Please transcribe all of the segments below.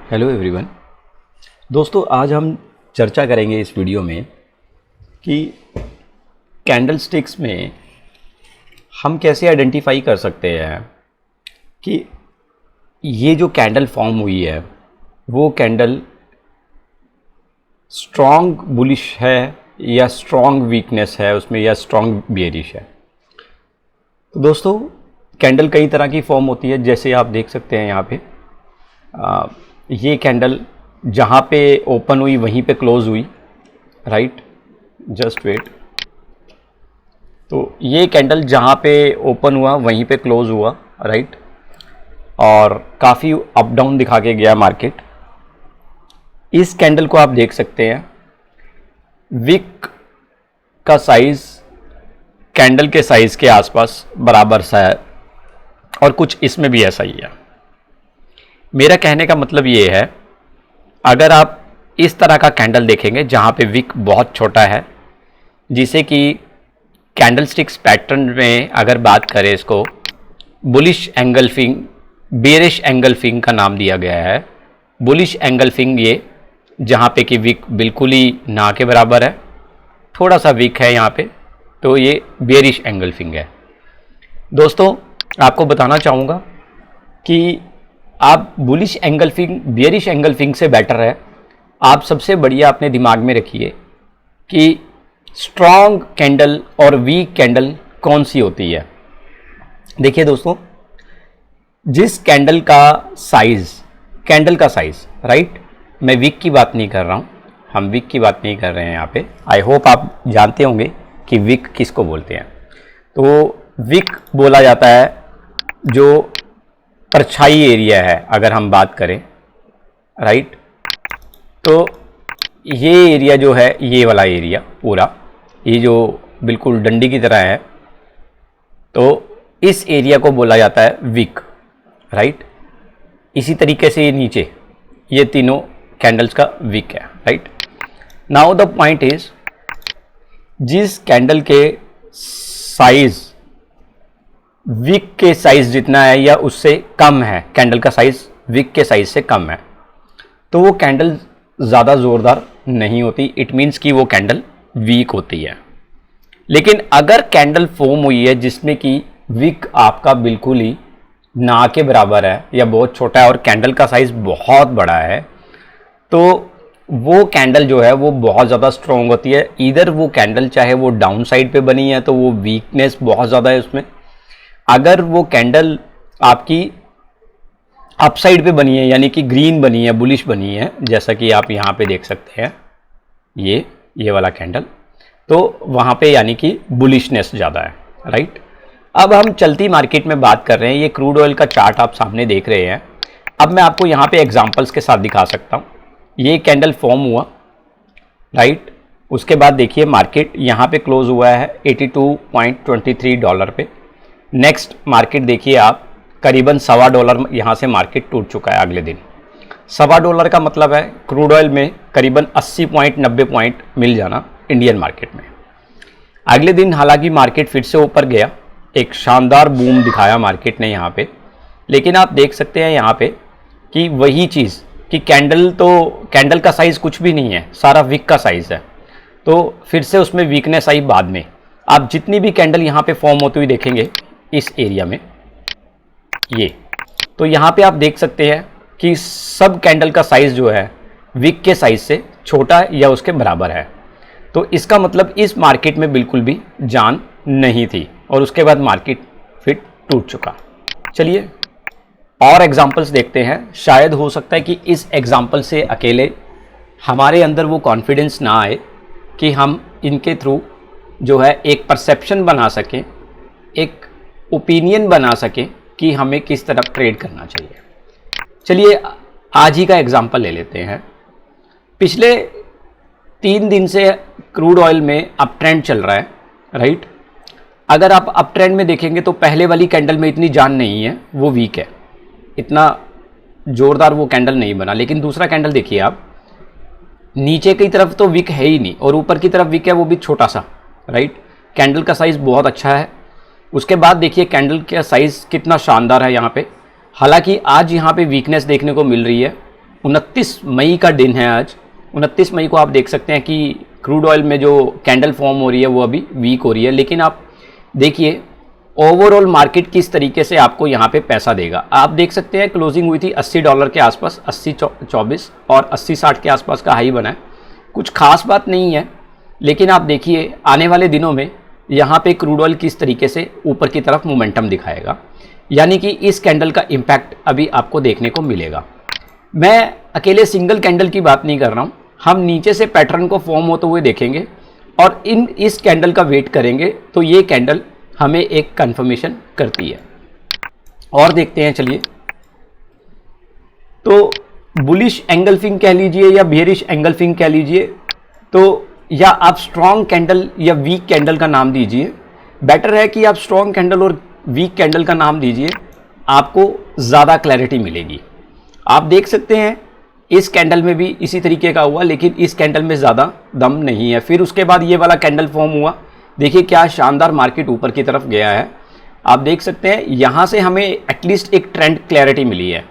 Hello everyone. दोस्तों, आज हम चर्चा करेंगे इस वीडियो में कि कैंडल स्टिक्स में हम कैसे आइडेंटिफाई कर सकते हैं कि ये जो कैंडल फॉर्म हुई है वो कैंडल स्ट्रॉन्ग बुलिश है या स्ट्रॉन्ग वीकनेस है उसमें, या स्ट्रॉन्ग बेयरिश है। तो दोस्तों, कैंडल कई तरह की फॉर्म होती है। जैसे आप देख सकते हैं यहाँ पे ये कैंडल जहाँ पे ओपन हुई वहीं पे क्लोज हुई, राइट। Just wait. तो ये कैंडल जहाँ पे ओपन हुआ वहीं पे क्लोज हुआ, राइट, और काफ़ी अप डाउन दिखा के गया मार्केट। इस कैंडल को आप देख सकते हैं, विक का साइज कैंडल के साइज के आसपास बराबर सा है और कुछ इसमें भी ऐसा ही है। मेरा कहने का मतलब ये है, अगर आप इस तरह का कैंडल देखेंगे जहाँ पे विक बहुत छोटा है, जिसे कि कैंडल स्टिक्स पैटर्न में अगर बात करें इसको बुलिश एंगल्फिंग, बेरिश एंगल्फिंग का नाम दिया गया है। बुलिश एंगल्फिंग ये जहाँ पे कि विक बिल्कुल ही ना के बराबर है, थोड़ा सा विक है यहाँ पे, तो ये बेरिश एंगल्फिंग है। दोस्तों, आपको बताना चाहूँगा कि आप बुलिश एंगल्फिंग बेयरिश एंगल्फिंग से बेटर है, आप सबसे बढ़िया अपने दिमाग में रखिए कि स्ट्रॉन्ग कैंडल और वीक कैंडल कौन सी होती है। देखिए दोस्तों, जिस कैंडल का साइज राइट, मैं वीक की बात नहीं कर रहा हूँ, हम वीक की बात नहीं कर रहे हैं यहाँ पे। आई होप आप जानते होंगे कि वीक किसको बोलते हैं। तो वीक बोला जाता है जो परछाई एरिया है, अगर हम बात करें, राइट। तो ये एरिया जो है, ये वाला एरिया पूरा, ये जो बिल्कुल डंडी की तरह है, तो इस एरिया को बोला जाता है विक, राइट। इसी तरीके से ये नीचे, ये तीनों कैंडल्स का विक है, right. Now the point is, जिस कैंडल के साइज विक के साइज जितना है या उससे कम है, कैंडल का साइज विक के साइज से कम है, तो वो कैंडल ज़्यादा ज़ोरदार नहीं होती। इट मीन्स कि वो कैंडल वीक होती है। लेकिन अगर कैंडल फॉर्म हुई है जिसमें कि विक आपका बिल्कुल ही ना के बराबर है या बहुत छोटा है और कैंडल का साइज बहुत बड़ा है, तो वो कैंडल जो है वो बहुत ज़्यादा स्ट्रॉन्ग होती है। इधर वो कैंडल चाहे वो डाउन साइड पे बनी है तो वो वीकनेस बहुत ज़्यादा है उसमें। अगर वो कैंडल आपकी अपसाइड पे बनी है, यानी कि ग्रीन बनी है, बुलिश बनी है, जैसा कि आप यहाँ पे देख सकते हैं, ये वाला कैंडल, तो वहाँ पे यानी कि बुलिशनेस ज़्यादा है, राइट। अब हम चलती मार्केट में बात कर रहे हैं। ये क्रूड ऑयल का चार्ट आप सामने देख रहे हैं। अब मैं आपको यहाँ पे एग्जांपल्स के साथ दिखा सकता हूँ। ये कैंडल फॉर्म हुआ, राइट। उसके बाद देखिए मार्केट यहाँ पे क्लोज हुआ है $82.23 पे। नेक्स्ट मार्केट देखिए आप, करीबन $1.25 यहाँ से मार्केट टूट चुका है अगले दिन। $1.25 का मतलब है क्रूड ऑयल में करीबन 80-90 पॉइंट मिल जाना इंडियन मार्केट में। अगले दिन हालांकि मार्केट फिर से ऊपर गया, एक शानदार बूम दिखाया मार्केट ने यहाँ पे। लेकिन आप देख सकते हैं यहाँ पे कि वही चीज़ कि कैंडल का साइज़ कुछ भी नहीं है, सारा विक का साइज़ है। तो फिर से उसमें वीकनेस आई बाद में। आप जितनी भी कैंडल यहाँ पे फॉर्म होती हुई देखेंगे इस एरिया में, ये तो यहाँ पे आप देख सकते हैं कि सब कैंडल का साइज़ जो है विक के साइज़ से छोटा या उसके बराबर है। तो इसका मतलब इस मार्केट में बिल्कुल भी जान नहीं थी और उसके बाद मार्केट फिर टूट चुका। चलिए और एग्जांपल्स देखते हैं। शायद हो सकता है कि इस एग्जांपल से अकेले हमारे अंदर वो कॉन्फिडेंस ना आए कि हम इनके थ्रू जो है एक परसेप्शन बना सकें, एक ओपिनियन बना सकें कि हमें किस तरफ ट्रेड करना चाहिए। चलिए आज ही का एग्जांपल ले लेते हैं। पिछले 3 दिन से क्रूड ऑयल में अप ट्रेंड चल रहा है, राइट। अगर आप अप ट्रेंड में देखेंगे तो पहले वाली कैंडल में इतनी जान नहीं है, वो वीक है, इतना ज़ोरदार वो कैंडल नहीं बना। लेकिन दूसरा कैंडल देखिए आप, नीचे की तरफ तो विक है ही नहीं और ऊपर की तरफ विक है, वो भी छोटा सा, राइट। कैंडल का साइज़ बहुत अच्छा है। उसके बाद देखिए कैंडल का साइज़ कितना शानदार है यहाँ पे। हालांकि आज यहाँ पे वीकनेस देखने को मिल रही है 29 मई का दिन है आज। 29 मई को आप देख सकते हैं कि क्रूड ऑयल में जो कैंडल फॉर्म हो रही है वो अभी वीक हो रही है, लेकिन आप देखिए ओवरऑल मार्केट किस तरीके से आपको यहाँ पे पैसा देगा। आप देख सकते हैं क्लोजिंग हुई थी $80 के आसपास, 80.24 और 80.60 के आसपास का हाई बना है। कुछ खास बात नहीं है, लेकिन आप देखिए आने वाले दिनों में यहाँ पे क्रूड ऑयल किस तरीके से ऊपर की तरफ मोमेंटम दिखाएगा, यानी कि इस कैंडल का इम्पैक्ट अभी आपको देखने को मिलेगा। मैं अकेले सिंगल कैंडल की बात नहीं कर रहा हूँ, हम नीचे से पैटर्न को फॉर्म होते हुए देखेंगे और इस कैंडल का वेट करेंगे तो ये कैंडल हमें एक कंफर्मेशन करती है। और देखते हैं, चलिए, तो बुलिश एंगल्फिंग कह लीजिए या बेयरिश एंगल्फिंग कह लीजिए, तो या आप स्ट्रॉन्ग कैंडल या वीक कैंडल का नाम दीजिए। बेटर है कि आप स्ट्रॉन्ग कैंडल और वीक कैंडल का नाम दीजिए, आपको ज़्यादा क्लैरिटी मिलेगी। आप देख सकते हैं इस कैंडल में भी इसी तरीके का हुआ, लेकिन इस कैंडल में ज़्यादा दम नहीं है। फिर उसके बाद ये वाला कैंडल फॉर्म हुआ, देखिए क्या शानदार मार्केट ऊपर की तरफ गया है। आप देख सकते हैं यहाँ से हमें एटलीस्ट एक ट्रेंड क्लैरिटी मिली है,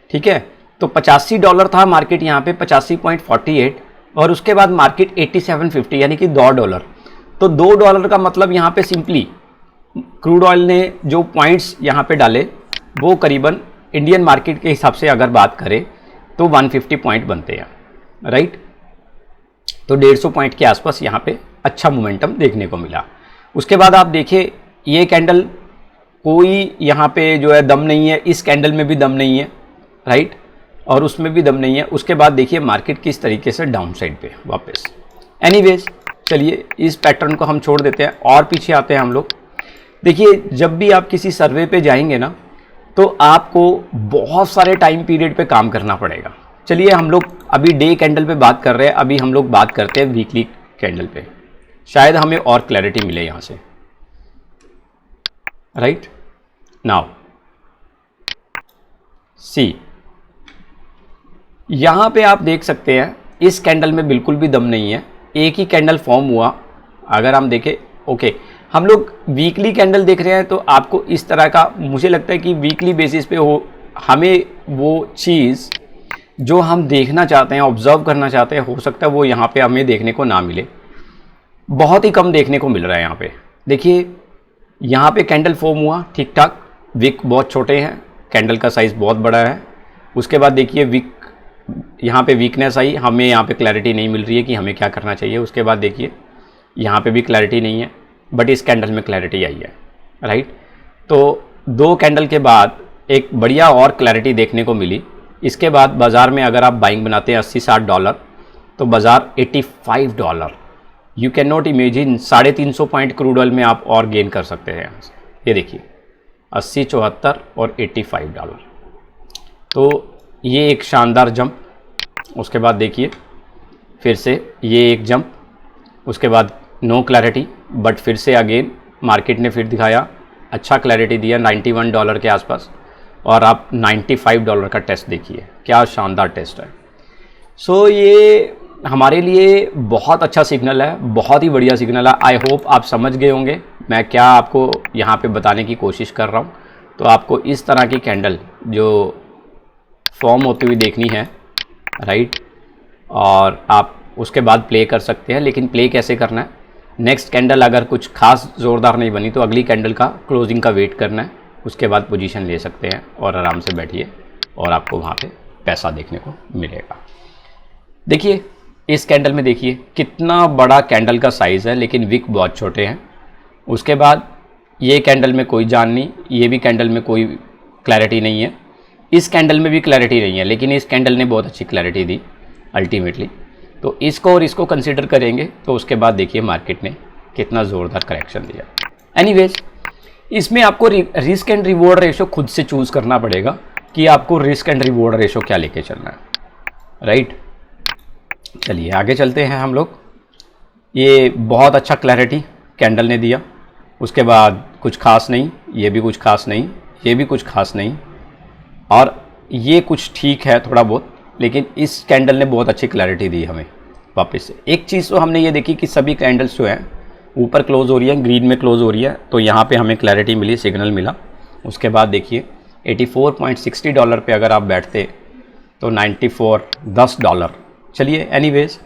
ठीक है। तो $85 था मार्केट यहाँ पे, 85.48, और उसके बाद मार्केट 87.50 यानी कि $2। तो $2 का मतलब यहाँ पे सिंपली क्रूड ऑयल ने जो पॉइंट्स यहाँ पे डाले वो करीबन इंडियन मार्केट के हिसाब से अगर बात करें तो 150 पॉइंट बनते हैं, राइट। तो 150 पॉइंट के आसपास यहाँ पे अच्छा मोमेंटम देखने को मिला। उसके बाद आप देखिए ये कैंडल कोई यहाँ पे जो है दम नहीं है, इस कैंडल में भी दम नहीं है, राइट, और उसमें भी दम नहीं है। उसके बाद देखिए मार्केट किस तरीके से डाउन साइड पे वापस। एनीवेज, चलिए इस पैटर्न को हम छोड़ देते हैं और पीछे आते हैं हम लोग। देखिए जब भी आप किसी सर्वे पे जाएंगे ना, तो आपको बहुत सारे टाइम पीरियड पे काम करना पड़ेगा। चलिए हम लोग अभी डे कैंडल पे बात कर रहे हैं, अभी हम लोग बात करते हैं वीकली कैंडल पे, शायद हमें और क्लैरिटी मिले यहाँ से, राइट। नाउ सी, यहाँ पे आप देख सकते हैं इस कैंडल में बिल्कुल भी दम नहीं है, एक ही कैंडल फॉर्म हुआ। अगर हम देखें, ओके, हम लोग वीकली कैंडल देख रहे हैं, तो आपको इस तरह का मुझे लगता है कि वीकली बेसिस पे हो, हमें वो चीज़ जो हम देखना चाहते हैं, ऑब्जर्व करना चाहते हैं, हो सकता है वो यहाँ पे हमें देखने को ना मिले, बहुत ही कम देखने को मिल रहा है यहाँ पे। देखिए यहाँ पे कैंडल फॉर्म हुआ ठीक ठाक, विक बहुत छोटे हैं, कैंडल का साइज़ बहुत बड़ा है। उसके बाद देखिए विक, यहाँ पे वीकनेस आई, हमें यहाँ पे क्लैरिटी नहीं मिल रही है कि हमें क्या करना चाहिए। उसके बाद देखिए यहाँ पे भी क्लैरिटी नहीं है, बट इस कैंडल में क्लैरिटी आई है, राइट। तो दो कैंडल के बाद एक बढ़िया और क्लैरिटी देखने को मिली। इसके बाद बाज़ार में अगर आप बाइंग बनाते हैं $80-60, तो बाज़ार $85, you can not imagine 350 point crude oil में आप और गेन कर सकते हैं यहाँ से। ये देखिए 80, 74 और $85, तो ये एक शानदार जंप। उसके बाद देखिए फिर से ये एक जंप, उसके बाद नो क्लैरिटी, बट फिर से अगेन मार्केट ने फिर दिखाया, अच्छा क्लैरिटी दिया $91 के आसपास, और आप $95 का टेस्ट देखिए, क्या शानदार टेस्ट है। सो ये हमारे लिए बहुत अच्छा सिग्नल है, बहुत ही बढ़िया सिग्नल है। आई होप आप समझ गए होंगे मैं क्या आपको यहाँ पे बताने की कोशिश कर रहा हूँ। तो आपको इस तरह की कैंडल जो फॉर्म होती हुई देखनी है, राइट, और आप उसके बाद प्ले कर सकते हैं। लेकिन प्ले कैसे करना है, नेक्स्ट कैंडल अगर कुछ खास ज़ोरदार नहीं बनी तो अगली कैंडल का क्लोजिंग का वेट करना है, उसके बाद पोजीशन ले सकते हैं और आराम से बैठिए और आपको वहाँ पे पैसा देखने को मिलेगा। देखिए इस कैंडल में देखिए कितना बड़ा कैंडल का साइज़ है, लेकिन विक बहुत छोटे हैं। उसके बाद ये कैंडल में कोई जान नहीं, ये भी कैंडल में कोई क्लैरिटी नहीं है, इस कैंडल में भी क्लैरिटी नहीं है, लेकिन इस कैंडल ने बहुत अच्छी क्लैरिटी दी अल्टीमेटली। तो इसको और इसको कंसिडर करेंगे तो उसके बाद देखिए मार्केट ने कितना ज़ोरदार करेक्शन दिया। एनीवेज, इसमें आपको रिस्क एंड रिवॉर्ड रेशो खुद से चूज़ करना पड़ेगा कि आपको रिस्क एंड रिवॉर्ड रेशो क्या लेके चलना है, राइट। चलिए आगे चलते हैं हम लोग। ये बहुत अच्छा क्लैरिटी कैंडल ने दिया, उसके बाद कुछ खास नहीं, ये भी कुछ खास नहीं, ये भी कुछ खास नहीं, और ये कुछ ठीक है थोड़ा बहुत, लेकिन इस कैंडल ने बहुत अच्छी क्लैरिटी दी हमें वापस से। एक चीज़ तो हमने ये देखी कि सभी कैंडल्स जो हैं ऊपर क्लोज हो रही है, ग्रीन में क्लोज हो रही है, तो यहाँ पे हमें क्लैरिटी मिली, सिग्नल मिला। उसके बाद देखिए $84.60 पे अगर आप बैठते तो 94 $10, चलिए एनीवेज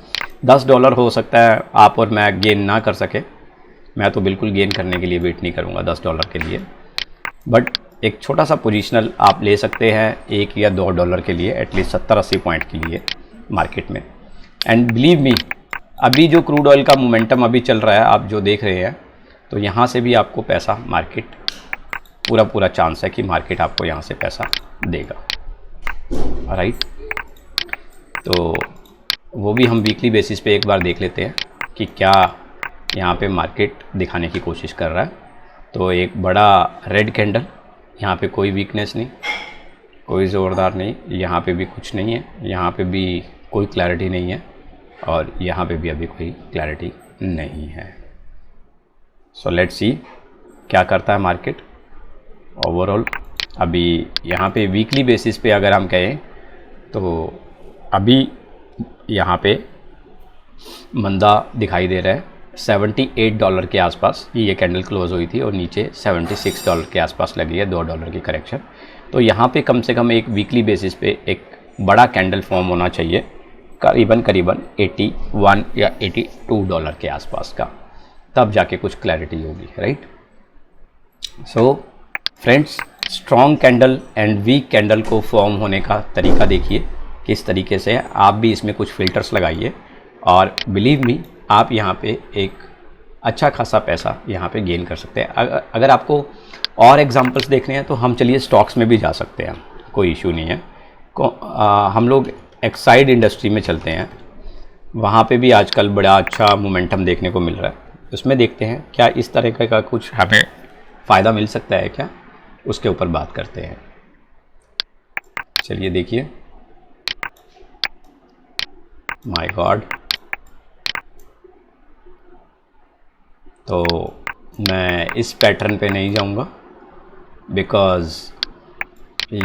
$10 हो सकता है आप और मैं गेन ना कर सके। मैं तो बिल्कुल गेन करने के लिए वेट नहीं करूँगा $10 के लिए, बट एक छोटा सा पोजीशनल आप ले सकते हैं $1 या $2 के लिए, एटलीस्ट 70-80 पॉइंट के लिए मार्केट में। एंड बिलीव मी, अभी जो क्रूड ऑयल का मोमेंटम अभी चल रहा है, आप जो देख रहे हैं, तो यहाँ से भी आपको पैसा मार्केट पूरा चांस है कि मार्केट आपको यहाँ से पैसा देगा, राइट। तो वो भी हम वीकली बेसिस पे एक बार देख लेते हैं कि क्या यहाँ पे मार्केट दिखाने की कोशिश कर रहा है। तो एक बड़ा रेड कैंडल, यहाँ पे कोई वीकनेस नहीं, कोई ज़ोरदार नहीं, यहाँ पे भी कुछ नहीं है, यहाँ पे भी कोई क्लैरिटी नहीं है, और यहाँ पे भी अभी कोई क्लैरिटी नहीं है। सो लेट्स सी क्या करता है मार्केट ओवरऑल। अभी यहाँ पे वीकली बेसिस पे अगर हम कहें तो अभी यहाँ पे मंदा दिखाई दे रहा है। $78 के आसपास ये कैंडल क्लोज हुई थी और नीचे $76 के आसपास लगी है, $2 की करेक्शन। तो यहाँ पे कम से कम एक वीकली बेसिस पे एक बड़ा कैंडल फॉर्म होना चाहिए, करीबन 81 या $82 के आसपास का, तब जाके कुछ क्लैरिटी होगी, right. So friends, strong candle and weak candle को फॉर्म होने का तरीका देखिए किस तरीके से है। आप भी इसमें कुछ फिल्टर्स लगाइए और बिलीव मी, आप यहाँ पे एक अच्छा खासा पैसा यहाँ पे गेन कर सकते हैं। अगर आपको और एग्जांपल्स देखने हैं तो हम चलिए स्टॉक्स में भी जा सकते हैं, कोई इशू नहीं है। हम लोग एक्साइड इंडस्ट्री में चलते हैं, वहाँ पे भी आजकल बड़ा अच्छा मोमेंटम देखने को मिल रहा है। उसमें देखते हैं क्या इस तरह का कुछ हमें फ़ायदा मिल सकता है क्या, उसके ऊपर बात करते हैं। चलिए देखिए, माय गॉड, तो मैं इस पैटर्न पे नहीं जाऊंगा बिकॉज़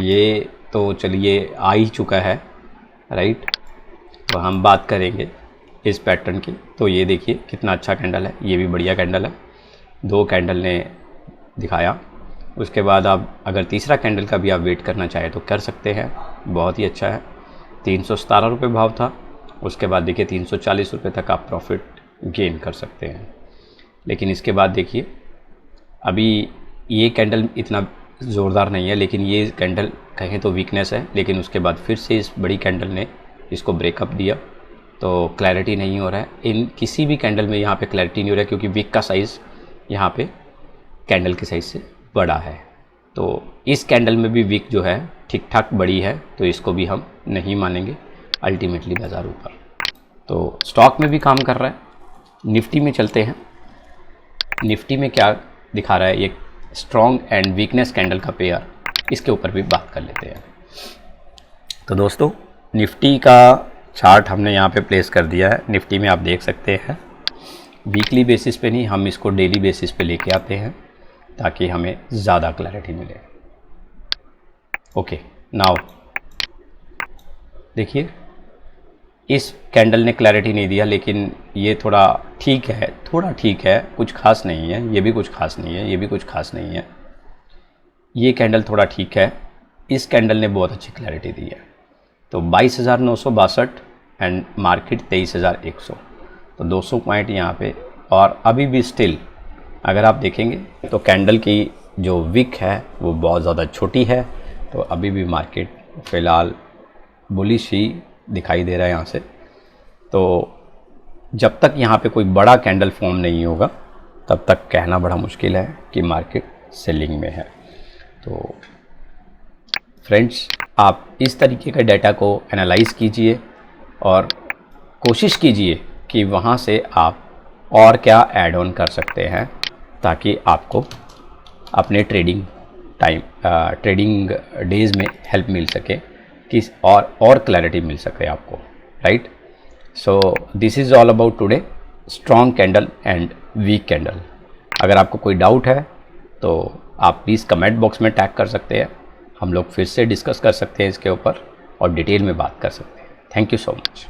ये तो चलिए आ ही चुका है, राइट। तो हम बात करेंगे इस पैटर्न की। तो ये देखिए कितना अच्छा कैंडल है, ये भी बढ़िया कैंडल है, 2 कैंडल ने दिखाया। उसके बाद आप अगर तीसरा कैंडल का भी आप वेट करना चाहें तो कर सकते हैं, बहुत ही अच्छा है। 317 रुपये भाव था, उसके बाद देखिए 340 रुपये तक आप प्रॉफिट गेन कर सकते हैं। लेकिन इसके बाद देखिए अभी ये कैंडल इतना ज़ोरदार नहीं है, लेकिन ये कैंडल कहें तो वीकनेस है। लेकिन उसके बाद फिर से इस बड़ी कैंडल ने इसको ब्रेकअप दिया, तो क्लैरिटी नहीं हो रहा है। इन किसी भी कैंडल में यहाँ पे क्लैरिटी नहीं हो रहा है, क्योंकि विक का साइज़ यहाँ पे कैंडल के साइज़ से बड़ा है। तो इस कैंडल में भी विक जो है ठीक ठाक बड़ी है, तो इसको भी हम नहीं मानेंगे। अल्टीमेटली बाज़ार ऊपर, तो स्टॉक में भी काम कर रहा है। निफ्टी में चलते हैं, निफ्टी में क्या दिखा रहा है, ये स्ट्रॉन्ग एंड वीकनेस कैंडल का पेयर, इसके ऊपर भी बात कर लेते हैं। तो दोस्तों, निफ्टी का चार्ट हमने यहाँ पे प्लेस कर दिया है। निफ्टी में आप देख सकते हैं वीकली बेसिस पे नहीं, हम इसको डेली बेसिस पे लेके आते हैं ताकि हमें ज़्यादा क्लैरिटी मिले। ओके, नाउ देखिए इस कैंडल ने क्लैरिटी नहीं दिया, लेकिन ये थोड़ा ठीक है, कुछ खास नहीं है, ये भी कुछ खास नहीं है, ये भी कुछ खास नहीं है। ये कैंडल थोड़ा ठीक है, इस कैंडल ने बहुत अच्छी क्लैरिटी दी है। तो 22,962 एंड मार्केट 23,100, तो 200 पॉइंट यहाँ पे। और अभी भी स्टिल अगर आप देखेंगे तो कैंडल की जो विक है वो बहुत ज़्यादा छोटी है, तो अभी भी मार्केट फ़िलहाल बुलिश ही दिखाई दे रहा है यहाँ से। तो जब तक यहाँ पे कोई बड़ा कैंडल फॉर्म नहीं होगा तब तक कहना बड़ा मुश्किल है कि मार्केट सेलिंग में है। तो फ्रेंड्स, आप इस तरीके के डाटा को एनालाइज़ कीजिए और कोशिश कीजिए कि वहाँ से आप और क्या ऐड ऑन कर सकते हैं ताकि आपको अपने ट्रेडिंग डेज़ में हेल्प मिल सके, कि और क्लैरिटी मिल सके आपको, right. So this is all about today, strong candle and weak candle. अगर आपको कोई डाउट है तो आप प्लीज़ कमेंट बॉक्स में टैग कर सकते हैं, हम लोग फिर से डिस्कस कर सकते हैं इसके ऊपर और डिटेल में बात कर सकते हैं। Thank you so much.